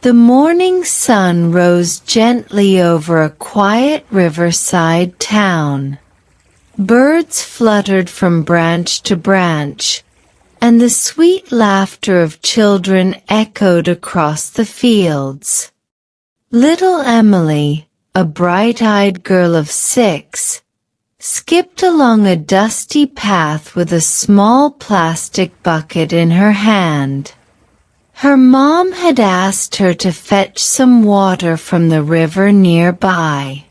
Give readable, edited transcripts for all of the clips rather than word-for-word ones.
The morning sun rose gently over a quiet riverside town. Birds fluttered from branch to branch, and the sweet laughter of children echoed across the fields. Little Emily, a bright-eyed girl of 6, skipped along a dusty path with a small plastic bucket in her hand. Her mom had asked her to fetch some water from the river nearby.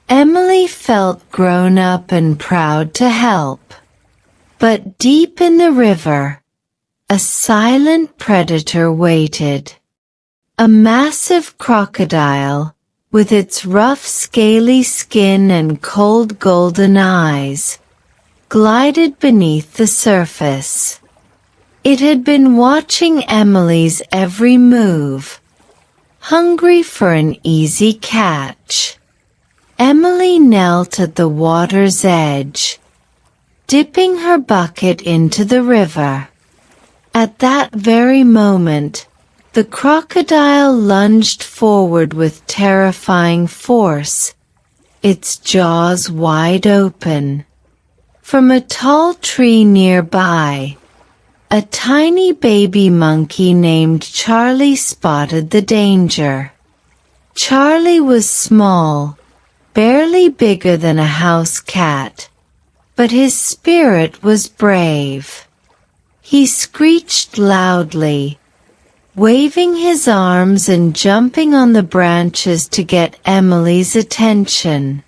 Emily felt grown up and proud to help. But deep in the river, a silent predator waited. A massive crocodile, with its rough scaly skin and cold golden eyes, glided beneath the surface. It had been watching Emily's every move, hungry for an easy catch. Emily knelt at the water's edge, dipping her bucket into the river. At that very moment, the crocodile lunged forward with terrifying force, its jaws wide open. From a tall tree nearby, a tiny baby monkey named Charlie spotted the danger. Charlie was small, barely bigger than a house cat, but his spirit was brave. He screeched loudly, waving his arms and jumping on the branches to get Emily's attention.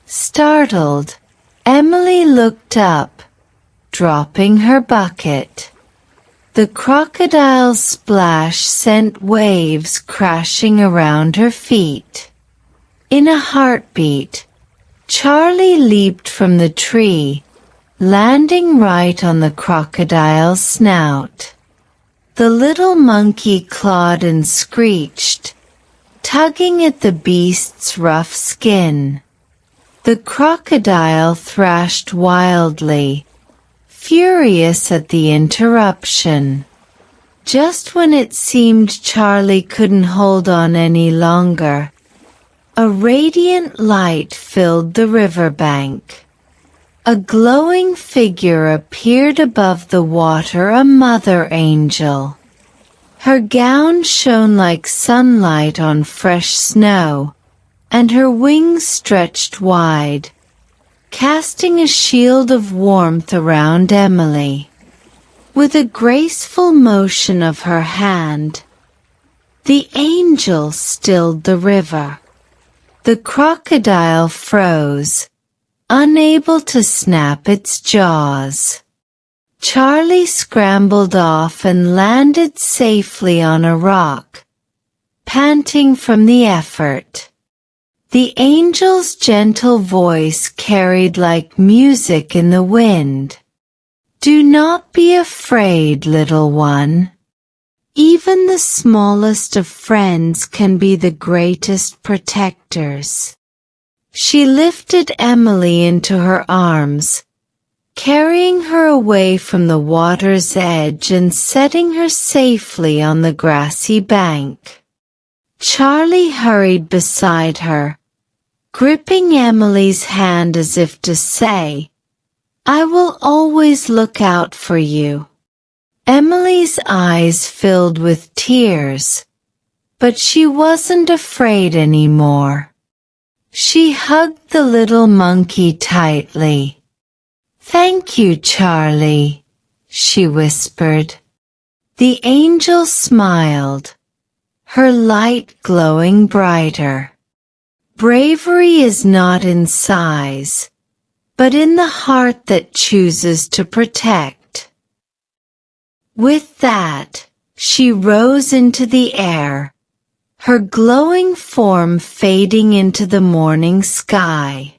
Startled, Emily looked up, dropping her bucket. The crocodile's splash sent waves crashing around her feet. In a heartbeat, Charlie leaped from the tree, landing right on the crocodile's snout. The little monkey clawed and screeched, tugging at the beast's rough skin. The crocodile thrashed wildly, furious at the interruption. Just when it seemed Charlie couldn't hold on any longer, a radiant light filled the riverbank. A glowing figure appeared above the water, a mother angel. Her gown shone like sunlight on fresh snow, and her wings stretched wide, casting a shield of warmth around Emily. With a graceful motion of her hand, the angel stilled the river. The crocodile froze, unable to snap its jaws. Charlie scrambled off and landed safely on a rock, panting from the effort. The angel's gentle voice carried like music in the wind. "Do not be afraid, little one. Even the smallest of friends can be the greatest protectors." She lifted Emily into her arms, carrying her away from the water's edge and setting her safely on the grassy bank. Charlie hurried beside her, gripping Emily's hand as if to say, "I will always look out for you." Emily's eyes filled with tears, but she wasn't afraid anymore. She hugged the little monkey tightly. "Thank you, Charlie," she whispered. The angel smiled, her light glowing brighter. Bravery is not in size, but in the heart that chooses to protect. With that, she rose into the air, her glowing form fading into the morning sky.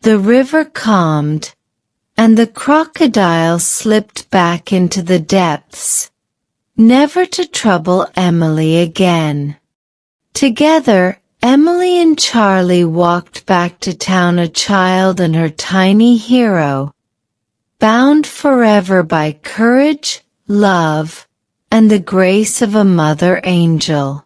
The river calmed, and the crocodile slipped back into the depths, never to trouble Emily again. Together, Emily and Charlie walked back to town, a child and her tiny hero, bound forever by courage, love, and the grace of a mother angel.